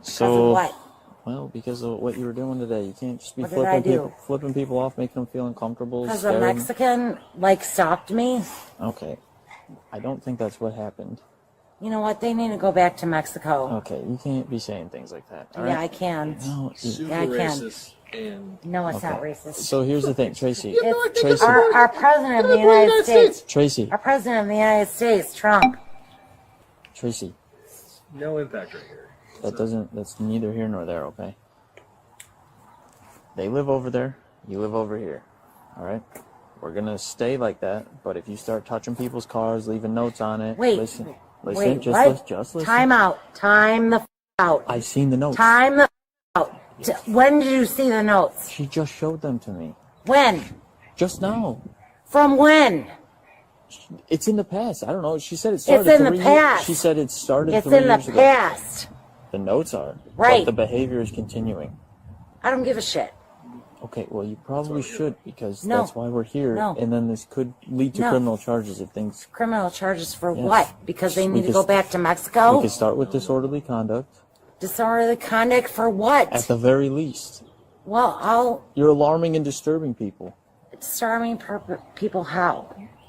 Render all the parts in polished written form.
So, what? well, because of what you were doing today. You can't just be What did I do? flipping people off, making them feel uncomfortable. Because a Mexican, like, stopped me? Okay. I don't think that's what happened. You know what? They need to go back to Mexico. Okay, you can't be saying things like that. All Yeah, right? I can. No, Yeah, I can. No, it's not okay. racist. So here's the thing, Tracy. It's our president of the United States. Tracy. Our president of the United States, Trump. Tracy. No impact right here. That's neither here nor there, okay? They live over there, you live over here. All right? We're going to stay like that, but if you start touching people's cars, leaving notes on it, listen, wait, just listen. Time out. Time the out. I've seen the notes. Time the out. When did you see the notes? She just showed them to me. When? Just now. From when? It's in the past. I don't know. She said it started It's in the past. She said it started It's 3 in the years ago. past. The notes are. Right. But the behavior is continuing. I don't give a shit. Okay, well, you probably should because No. that's why we're here. No. And then this could lead to No. criminal charges if things... Criminal charges for Yes. what? Because they We need to could- go back to Mexico? We could start with disorderly conduct. Disorderly conduct for what? At the very least. Well, You're alarming and disturbing people. starving people how?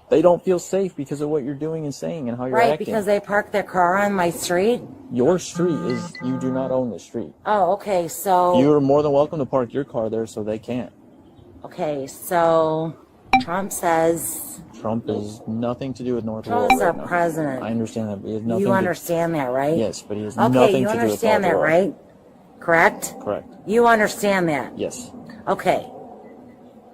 They don't feel safe because of what you're doing and saying and how you're Right, acting. because they park their car on my street? Your street is... You do not own the street. Oh, okay, so... You're more than welcome to park your car there so they can't. Okay, so Trump says... Trump has nothing to do with North Trump's World our right now. president. I understand that, but he has nothing You to... understand that, right? Yes, but he has Okay, nothing you to do with understand North that, World. right? Correct? Correct. You understand that? Yes. Okay.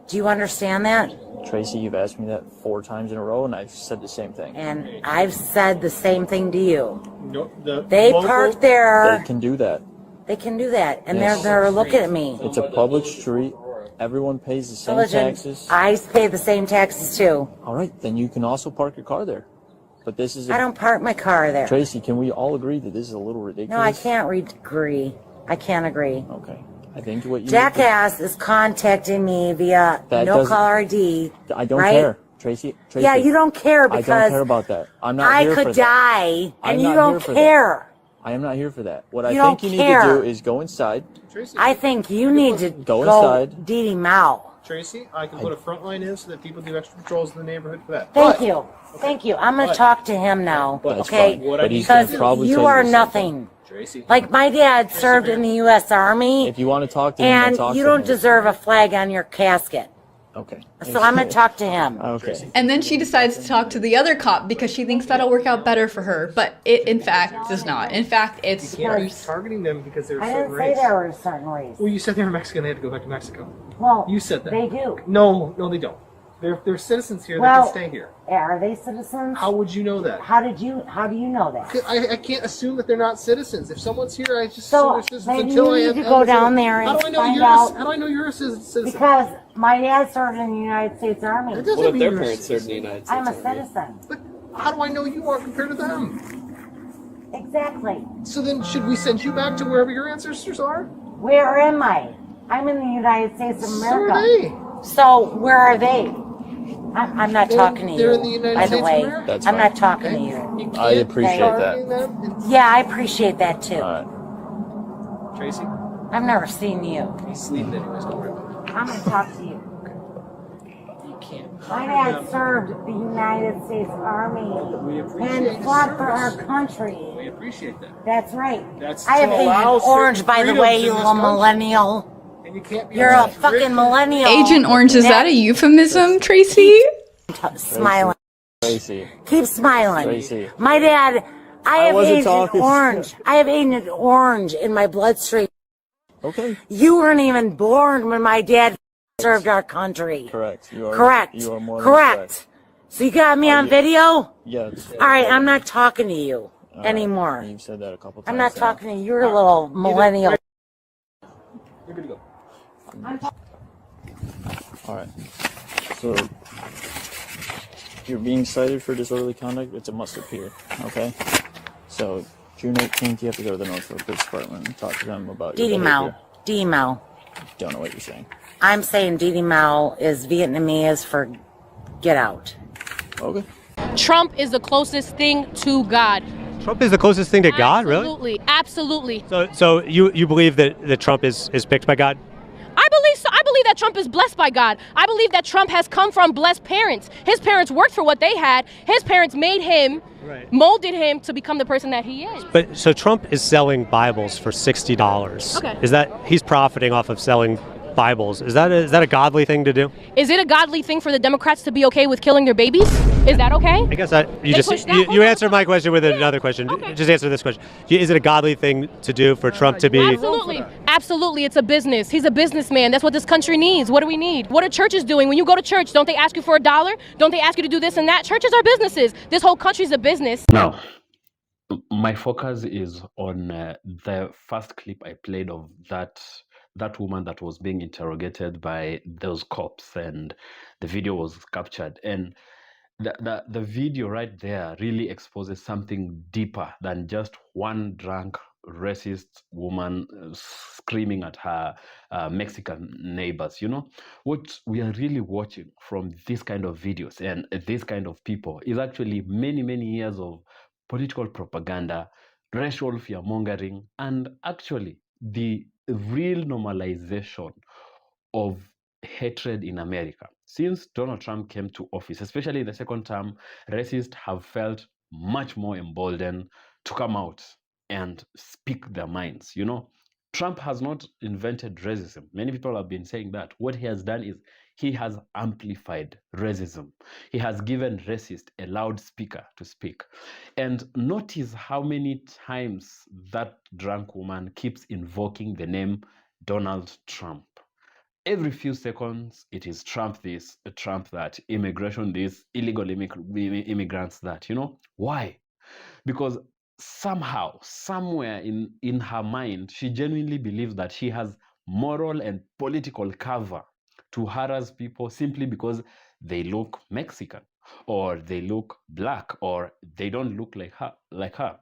Do you understand that? Tracy, you've asked me that 4 times in a row, and I've said the same thing. And I've said the same thing to you. No, They park there. They can do that. They can do that, and Yes. they're looking at me. It's a public street. Everyone pays the same Religion. taxes. I pay the same taxes too. All right, then you can also park your car there. But this is... I don't park my car there. Tracy, can we all agree that this is a little ridiculous? No, I can't agree. I can't agree. Okay. I think what you... Jackass is contacting me via That no doesn't- caller ID. I don't right? care. Tracy, Yeah, you don't care I because don't care about that. I'm not I here for could that. die I'm and you not don't here for care. I am not here for that. What You I don't think you care. need to do is go inside. Tracy, I think you need to Go inside. Dee Dee Mao. Tracy, I can put a front line in so that people do extra patrols in the neighborhood for that. Thank But- you. Thank you. I'm going to But- talk to him now. But- That's okay? fine. What I But need he's to gonna Because probably you tell are the same nothing. Tracy, Like my dad served in the U.S. Army, If you want to talk to him, then and talk you to don't him. deserve a flag on your casket. Okay. So I'm going to talk to him. Okay. And then she decides to talk to the other cop because she thinks that'll work out better for her, but it in fact does not. In fact, it's you can't be worse. targeting them because they're a I certain didn't say race. they were a certain race. Well, you said they were Mexican. They had to go back to Mexico. Well, You said that. They do. No, they don't. They're citizens here. Well, that can stay here. Are they citizens? How would you know that? How do you know that? 'Cause I can't assume that they're not citizens. If someone's here, I just So, assume they're citizens maybe until you I need have to go down there How and do I know find you're out- How do I know you're a citizen? Because my dad served in the United States Army. That doesn't What if mean their you're a parents served in the United States I'm a Army? citizen. But how do I know you are compared to them? Exactly. So then, should we send you back to wherever your ancestors are? Where am I? I'm in the United States of So America. are they. So where are they? I'm not talking to They're you. in the United by the States of way, America. That's I'm fine. not talking to you. You I can't appreciate target that. them. It's- Yeah, I appreciate that too. All right. Tracy, I've never seen you. he's sleeping anyways. Don't worry about it. I'm gonna talk to you. You can't. My dad served the United States Army We appreciate and fought for our service. country. We appreciate that. That's right. That's I have to allow Agent Orange, certain by the freedoms way, in you this little country. millennial. And you can't be You're a restricted. fucking millennial. Agent Orange, is that a euphemism, Tracy? Smiling. Tracy. Keep smiling. Tracy. My dad, I have wasn't Agent talking. Orange. I have Agent Orange in my bloodstream. Okay. You weren't even born when my dad served our country. Correct. You are. Correct. You are more than Correct. So you got me on video? Yes. All right, I'm not talking to you All right. anymore. You've said that a couple times. I'm not now. talking to you. You're a little millennial. You're good to go. All right. So you're being cited for disorderly conduct. It's a must appear. Okay. So June 18th, you have to go to the Northwood Police Department and talk to them about Dee Dee your Mao. behavior. Dee Dee Mao. Don't know what you're saying. I'm saying Dee Dee Mao is Vietnamese for get out. Okay. Trump is the closest thing to God. Trump is the closest thing to God, really? Absolutely, absolutely. So you believe that Trump is picked by God? I believe so. I believe that Trump is blessed by God. I believe that Trump has come from blessed parents. His parents worked for what they had. His parents made him, molded him to become the person that he is. But so Trump is selling Bibles for $60. Okay. Is that he's profiting off of selling Bibles? Is that a godly thing to do? Is it a godly thing for the Democrats to be okay with killing their babies? Is that okay? I guess you answered my question with another question. Okay. Just answer this question. Is it a godly thing to do for Trump to be? Absolutely. Absolutely. It's a business. He's a businessman. That's what this country needs. What do we need? What are churches doing? When you go to church, don't they ask you for $1? Don't they ask you to do this and that? Churches are businesses. This whole country's a business. Now, my focus is on the first clip I played of that woman that was being interrogated by those cops, and the video was captured. And the video right there really exposes something deeper than just one drunk racist woman screaming at her Mexican neighbors. What we are really watching from this kind of videos and this kind of people is actually many years of political propaganda, racial fear mongering, and actually the real normalization of hatred in America. Since Donald Trump came to office, especially in the second term, racists have felt much more emboldened to come out and speak their minds. Trump has not invented racism. Many people have been saying that. What he has done is he has amplified racism. He has given racists a loudspeaker to speak. And notice how many times that drunk woman keeps invoking the name Donald Trump. Every few seconds, it is Trump this, Trump that, immigration this, illegal immigrants that. Why? Because somehow, somewhere in her mind, she genuinely believes that she has moral and political cover to harass people simply because they look Mexican, or they look black, or they don't look like her.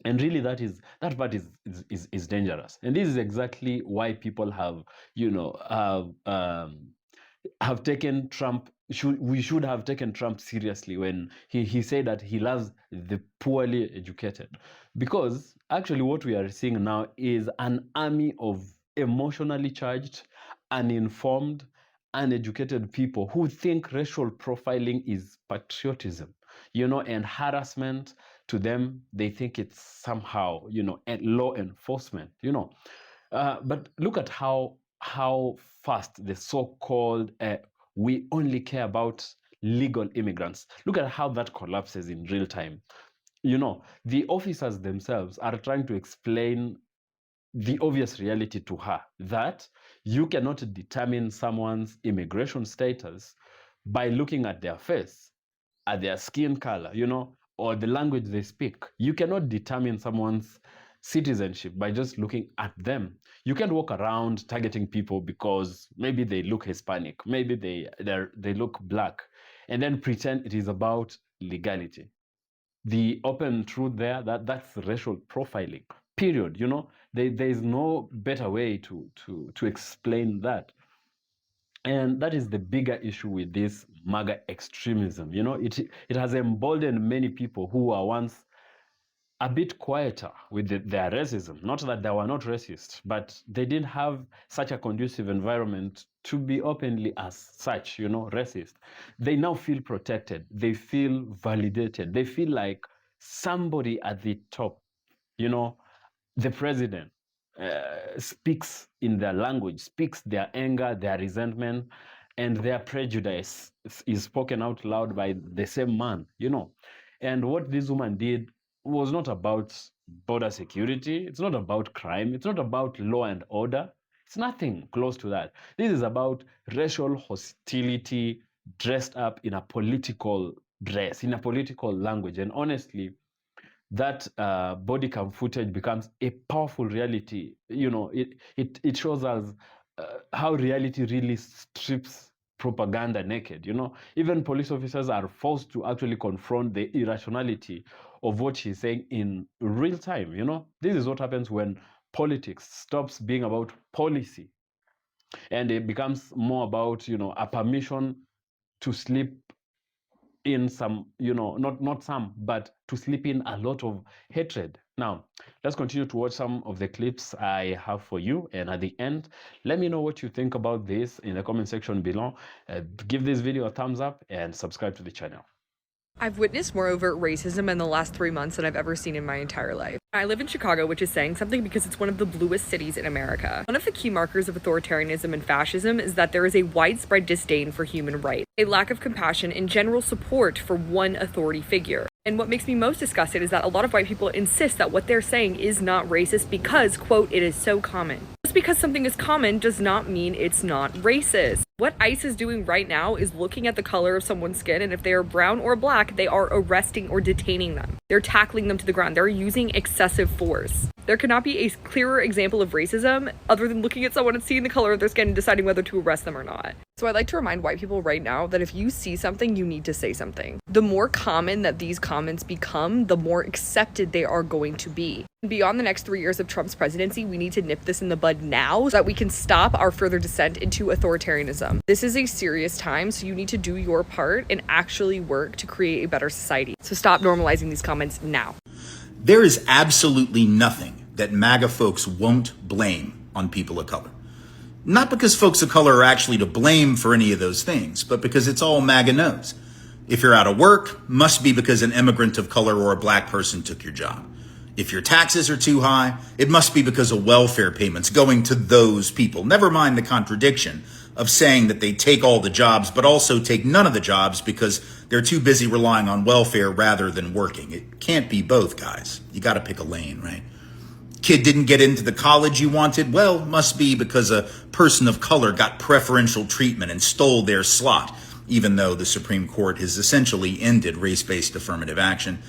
And really, that part is dangerous. And this is exactly why people have taken Trump. We should have taken Trump seriously when he said that he loves the poorly educated, because actually what we are seeing now is an army of emotionally charged, uninformed, uneducated people who think racial profiling is patriotism, and harassment. To them, they think it's somehow, law enforcement, But look at how fast the so-called we only care about legal immigrants. Look at how that collapses in real time. The officers themselves are trying to explain the obvious reality to her, that you cannot determine someone's immigration status by looking at their face, at their skin color, or the language they speak. You cannot determine someone's citizenship by just looking at them. You can't walk around targeting people because maybe they look Hispanic, maybe they look black, and then pretend it is about legality. The open truth there, that's racial profiling, period. There is no better way to explain that. And that is the bigger issue with this MAGA extremism. It has emboldened many people who were once a bit quieter with their racism. Not that they were not racist, but they didn't have such a conducive environment to be openly as such, racist. They now feel protected. They feel validated. They feel like somebody at the top, the president, speaks in their language, speaks their anger, their resentment, and their prejudice is spoken out loud by the same man, And what this woman did was not about border security. It's not about crime. It's not about law and order. It's nothing close to that. This is about racial hostility dressed up in a political dress, in a political language. And honestly, that bodycam footage becomes a powerful reality. It shows us how reality really strips propaganda naked. Even police officers are forced to actually confront the irrationality of what she's saying in real time. This is what happens when politics stops being about policy and it becomes more about a permission to sleep in some, you know, not some, but to slip in a lot of hatred. Now, let's continue to watch some of the clips I have for you, and at the end, let me know what you think about this in the comment section below. Give this video a thumbs up and subscribe to the channel. I've witnessed more overt racism in the last 3 months than I've ever seen in my entire life. I live in Chicago, which is saying something because it's one of the bluest cities in America. One of the key markers of authoritarianism and fascism is that there is a widespread disdain for human rights, a lack of compassion, and general support for one authority figure. And what makes me most disgusted is that a lot of white people insist that what they're saying is not racist because, quote, it is so common. Just because something is common does not mean it's not racist. What ICE is doing right now is looking at the color of someone's skin, and if they are brown or black, they are arresting or detaining them. They're tackling them to the ground. They're using excessive force. There cannot be a clearer example of racism other than looking at someone and seeing the color of their skin and deciding whether to arrest them or not. So I'd like to remind white people right now that if you see something, you need to say something. The more common that these comments become, the more accepted they are going to be. Beyond the next 3 years of Trump's presidency, we need to nip this in the bud now so that we can stop our further descent into authoritarianism. This is a serious time, so you need to do your part and actually work to create a better society. So stop normalizing these comments now. There is absolutely nothing that MAGA folks won't blame on people of color. Not because folks of color are actually to blame for any of those things, but because it's all MAGA knows. If you're out of work, must be because an immigrant of color or a black person took your job. If your taxes are too high, it must be because of welfare payments going to those people. Never mind the contradiction of saying that they take all the jobs, but also take none of the jobs because they're too busy relying on welfare rather than working. It can't be both, guys. You got to pick a lane, right? Kid didn't get into the college you wanted? Well, must be because a person of color got preferential treatment and stole their slot, even though the Supreme Court has essentially ended race-based affirmative action.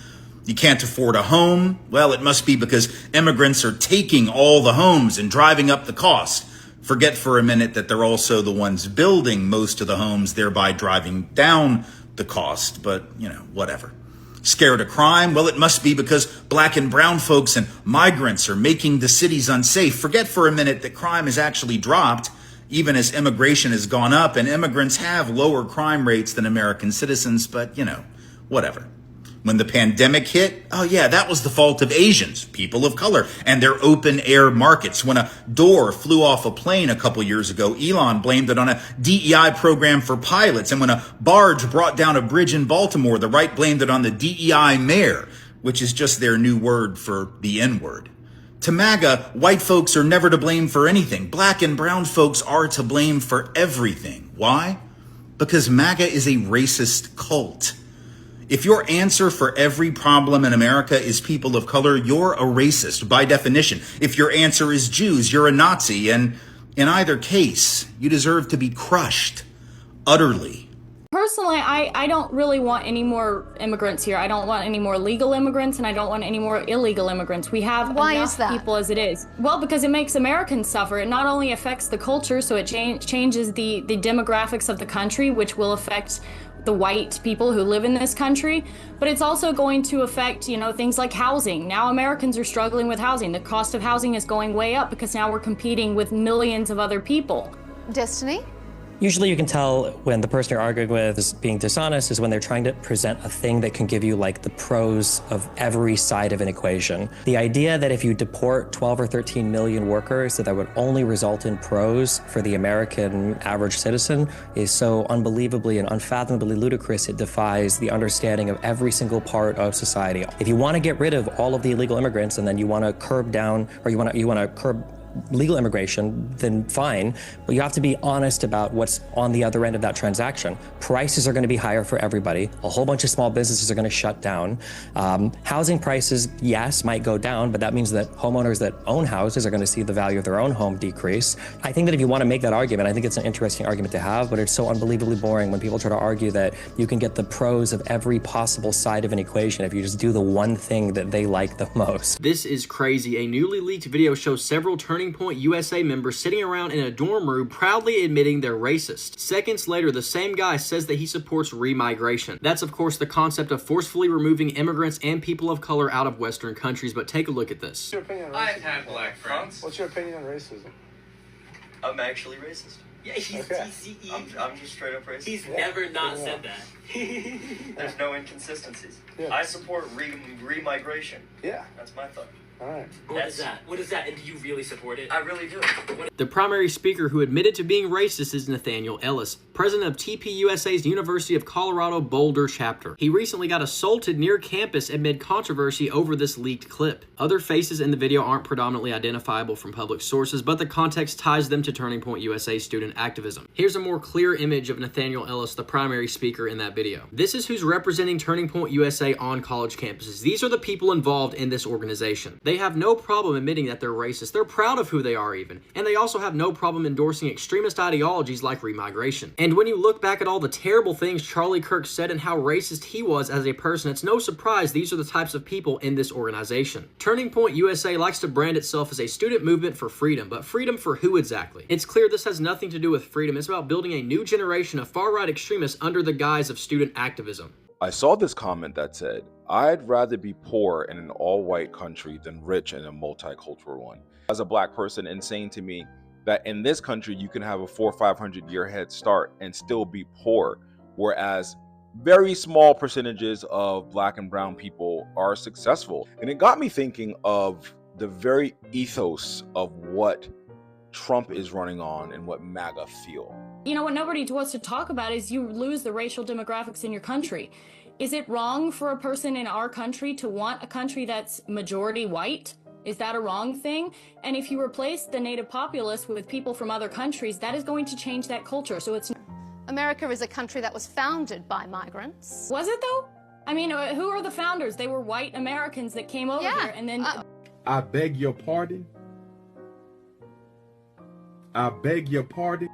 You can't afford a home? Well, it must be because immigrants are taking all the homes and driving up the cost. Forget for a minute that they're also the ones building most of the homes, thereby driving down the cost, but, you know, whatever. Scared of crime? Well, it must be because black and brown folks and migrants are making the cities unsafe. Forget for a minute that crime has actually dropped, even as immigration has gone up, and immigrants have lower crime rates than American citizens, but, you know, whatever. When the pandemic hit, oh yeah, that was the fault of Asians, people of color, and their open air markets. When a door flew off a plane a couple years ago, Elon blamed it on a DEI program for pilots. And when a barge brought down a bridge in Baltimore, the right blamed it on the DEI mayor, which is just their new word for the N-word. To MAGA, white folks are never to blame for anything. Black and brown folks are to blame for everything. Why? Because MAGA is a racist cult. If your answer for every problem in America is people of color, you're a racist by definition. If your answer is Jews, you're a Nazi. And in either case, you deserve to be crushed utterly. Personally, I don't really want any more immigrants here. I don't want any more legal immigrants, and I don't want any more illegal immigrants. We have enough people as it is. Well, because it makes Americans suffer. It not only affects the culture, so it changes the demographics of the country, which will affect the white people who live in this country, but it's also going to affect, you know, things like housing. Now Americans are struggling with housing. The cost of housing is going way up because now we're competing with millions of other people. Destiny? Usually you can tell when the person you're arguing with is being dishonest is when they're trying to present a thing that can give you like the pros of every side of an equation. The idea that if you deport 12 or 13 million workers, that would only result in pros for the American average citizen is so unbelievably and unfathomably ludicrous. It defies the understanding of every single part of society. If you want to get rid of all of the illegal immigrants and then you want to curb down, or you want to curb legal immigration, then fine, but you have to be honest about what's on the other end of that transaction. Prices are going to be higher for everybody. A whole bunch of small businesses are going to shut down. Housing prices, yes, might go down, but that means that homeowners that own houses are going to see the value of their own home decrease. I think that if you want to make that argument, I think it's an interesting argument to have, but it's so unbelievably boring when people try to argue that you can get the pros of every possible side of an equation if you just do the one thing that they like the most. This is crazy. A newly leaked video shows several Turning Point USA members sitting around in a dorm room proudly admitting they're racist. Seconds later, the same guy says that he supports remigration. That's of course the concept of forcefully removing immigrants and people of color out of Western countries, but take a look at this. What's your opinion on racism? I've had black friends. What's your opinion on racism? I'm actually racist. Yeah, he's DCE. I'm just straight up racist. He's never not said that. There's no inconsistencies. I support re-migration. Yeah. That's my thought. All right. What is that? What is that? And do you really support it? I really do. The primary speaker who admitted to being racist is Nathaniel Ellis, president of TPUSA's University of Colorado Boulder chapter. He recently got assaulted near campus amid controversy over this leaked clip. Other faces in the video aren't predominantly identifiable from public sources, but the context ties them to Turning Point USA student activism. Here's a more clear image of Nathaniel Ellis, the primary speaker in that video. This is who's representing Turning Point USA on college campuses. These are the people involved in this organization. They have no problem admitting that they're racist. They're proud of who they are even. And they also have no problem endorsing extremist ideologies like remigration. And when you look back at all the terrible things Charlie Kirk said and how racist he was as a person, it's no surprise these are the types of people in this organization. Turning Point USA likes to brand itself as a student movement for freedom, but freedom for who exactly? It's clear this has nothing to do with freedom. It's about building a new generation of far-right extremists under the guise of student activism. I saw this comment that said, I'd rather be poor in an all-white country than rich in a multicultural one. As a black person, and saying to me that in this country you can have a 400 or 500 year head start and still be poor, whereas very small percentages of black and brown people are successful. And it got me thinking of the very ethos of what Trump is running on and what MAGA feel. You know, what nobody wants to talk about is you lose the racial demographics in your country. Is it wrong for a person in our country to want a country that's majority white? Is that a wrong thing? And if you replace the native populace with people from other countries, that is going to change that culture. So it's... America is a country that was founded by migrants. Was it though? I mean, who are the founders? They were white Americans that came over here and then... I beg your pardon. I beg your pardon.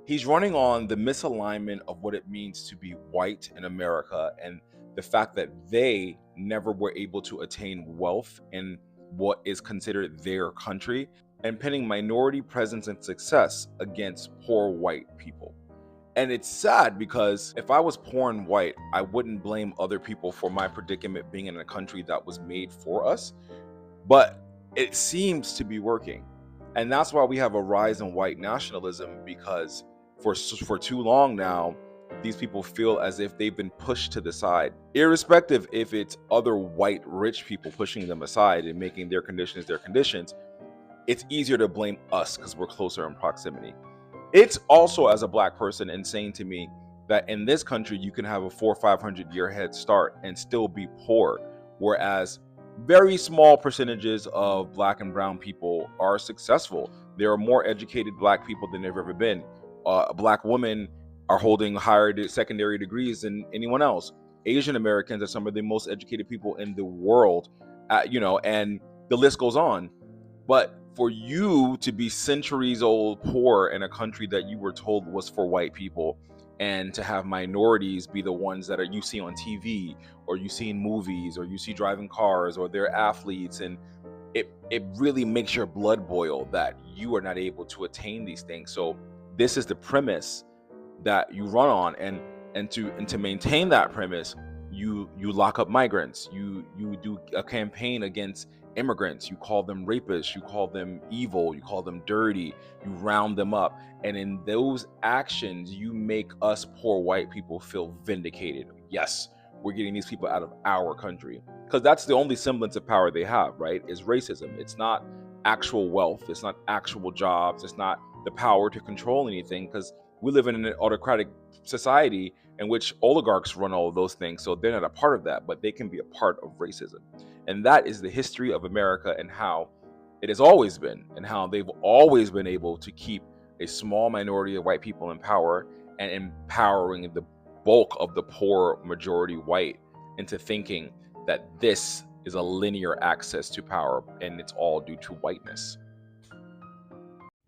He's running on the misalignment of what it means to be white in America and the fact that they never were able to attain wealth in what is considered their country, and pinning minority presence and success against poor white people. And it's sad because if I was poor and white, I wouldn't blame other people for my predicament being in a country that was made for us. But it seems to be working. And that's why we have a rise in white nationalism, because for too long now, these people feel as if they've been pushed to the side, irrespective if it's other white rich people pushing them aside and making their conditions their conditions. It's easier to blame us because we're closer in proximity. It's also, as a black person, insane to me that in this country you can have a 400 or 500 year head start and still be poor, whereas very small percentages of black and brown people are successful. There are more educated black people than there have ever been. Black women are holding higher secondary degrees than anyone else. Asian Americans are some of the most educated people in the world, and the list goes on. But for you to be centuries old poor in a country that you were told was for white people, and to have minorities be the ones that you see on TV, or you see in movies, or you see driving cars, or they're athletes, and it really makes your blood boil that you are not able to attain these things. So this is the premise that you run on, and to maintain that premise, you lock up migrants, you do a campaign against immigrants, you call them rapists, you call them evil, you call them dirty, you round them up, and in those actions you make us poor white people feel vindicated. Yes, we're getting these people out of our country, because that's the only semblance of power they have, right? Is racism. It's not actual wealth, it's not actual jobs, it's not the power to control anything, because we live in an autocratic society in which oligarchs run all of those things, so they're not a part of that, but they can be a part of racism. And that is the history of America, and how it has always been, and how they've always been able to keep a small minority of white people in power and empowering the bulk of the poor majority white into thinking that this is a linear access to power, and it's all due to whiteness.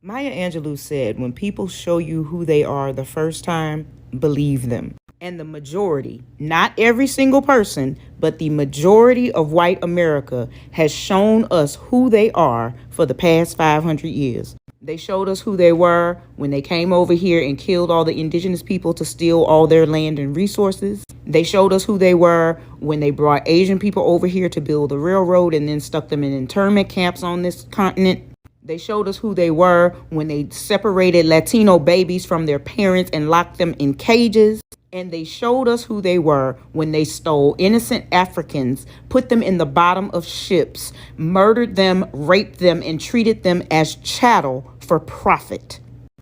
Maya Angelou said, when people show you who they are the first time, believe them. And the majority, not every single person, but the majority of white America has shown us who they are for the past 500 years. They showed us who they were when they came over here and killed all the indigenous people to steal all their land and resources. They showed us who they were when they brought Asian people over here to build a railroad and then stuck them in internment camps on this continent. They showed us who they were when they separated Latino babies from their parents and locked them in cages. And they showed us who they were when they stole innocent Africans, put them in the bottom of ships, murdered them, raped them, and treated them as chattel for profit.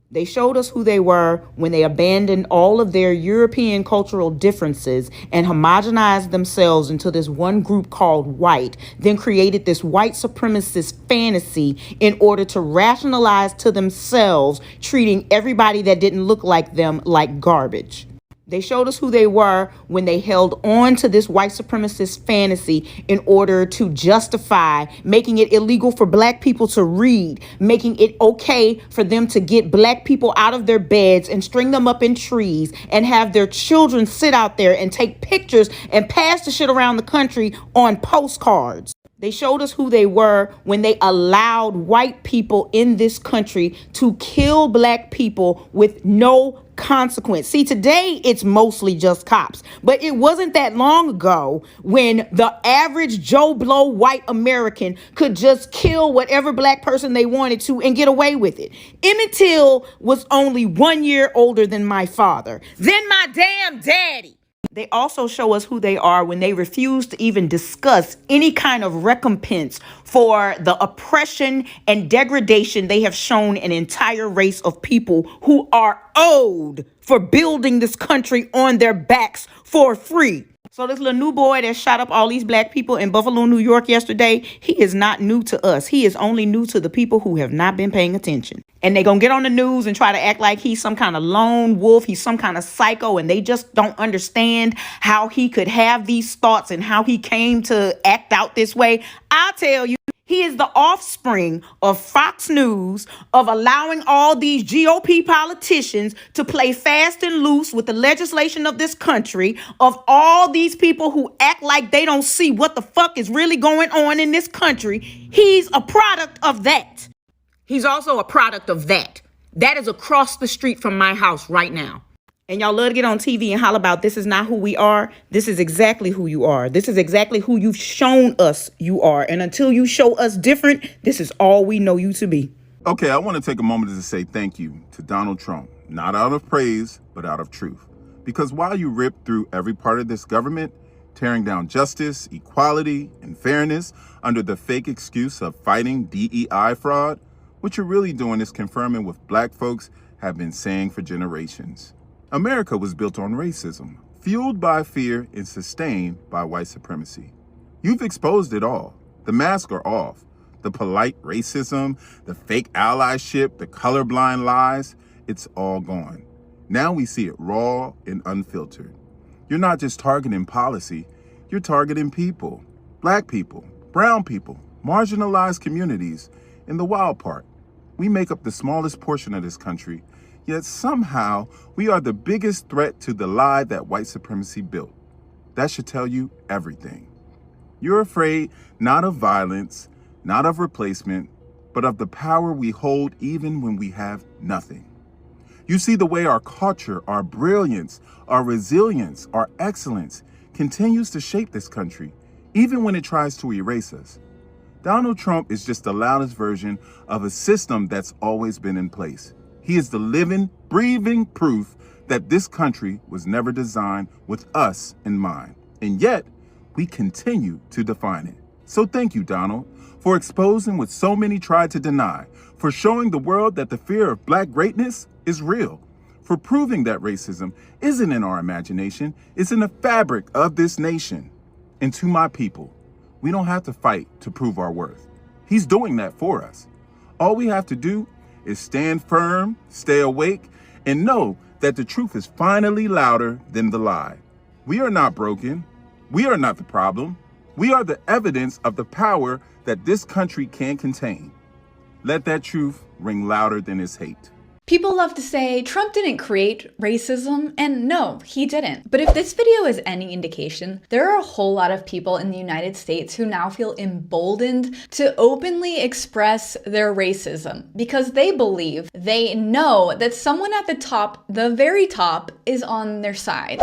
They showed us who they were when they abandoned all of their European cultural differences and homogenized themselves into this one group called white, then created this white supremacist fantasy in order to rationalize to themselves treating everybody that didn't look like them like garbage. They showed us who they were when they held on to this white supremacist fantasy in order to justify making it illegal for black people to read, making it okay for them to get black people out of their beds and string them up in trees and have their children sit out there and take pictures and pass the shit around the country on postcards. They showed us who they were when they allowed white people in this country to kill black people with no consequence. See, today it's mostly just cops, but it wasn't that long ago when the average Joe Blow white American could just kill whatever black person they wanted to and get away with it. Emmett Till was only 1 year older than my father, then my damn daddy. They also show us who they are when they refuse to even discuss any kind of recompense for the oppression and degradation they have shown an entire race of people who are owed for building this country on their backs for free. So this little new boy that shot up all these black people in Buffalo, New York yesterday, he is not new to us. He is only new to the people who have not been paying attention. And they're going to get on the news and try to act like he's some kind of lone wolf. He's some kind of psycho. And they just don't understand how he could have these thoughts and how he came to act out this way. I'll tell you. He is the offspring of Fox News, of allowing all these GOP politicians to play fast and loose with the legislation of this country, of all these people who act like they don't see what the fuck is really going on in this country. He's a product of that. He's also a product of that. That is across the street from my house right now. And y'all love to get on TV and holler about this is not who we are. This is exactly who you are. This is exactly who you've shown us you are. And until you show us different, this is all we know you to be. Okay, I want to take a moment to say thank you to Donald Trump, not out of praise, but out of truth. Because while you rip through every part of this government, tearing down justice, equality, and fairness under the fake excuse of fighting DEI fraud, what you're really doing is confirming what black folks have been saying for generations. America was built on racism, fueled by fear and sustained by white supremacy. You've exposed it all. The masks are off. The polite racism, the fake allyship, the colorblind lies, it's all gone. Now we see it raw and unfiltered. You're not just targeting policy, you're targeting people. Black people, brown people, marginalized communities. And the wild part, we make up the smallest portion of this country, yet somehow we are the biggest threat to the lie that white supremacy built. That should tell you everything. You're afraid not of violence, not of replacement, but of the power we hold even when we have nothing. You see the way our culture, our brilliance, our resilience, our excellence continues to shape this country, even when it tries to erase us. Donald Trump is just the loudest version of a system that's always been in place. He is the living, breathing proof that this country was never designed with us in mind. And yet, we continue to define it. So thank you, Donald, for exposing what so many tried to deny, for showing the world that the fear of black greatness is real, for proving that racism isn't in our imagination, it's in the fabric of this nation. And to my people, we don't have to fight to prove our worth. He's doing that for us. All we have to do is stand firm, stay awake, and know that the truth is finally louder than the lie. We are not broken. We are not the problem. We are the evidence of the power that this country can contain. Let that truth ring louder than his hate. People love to say Trump didn't create racism, and no, he didn't. But if this video is any indication, there are a whole lot of people in the United States who now feel emboldened to openly express their racism because they believe, they know that someone at the top, the very top, is on their side.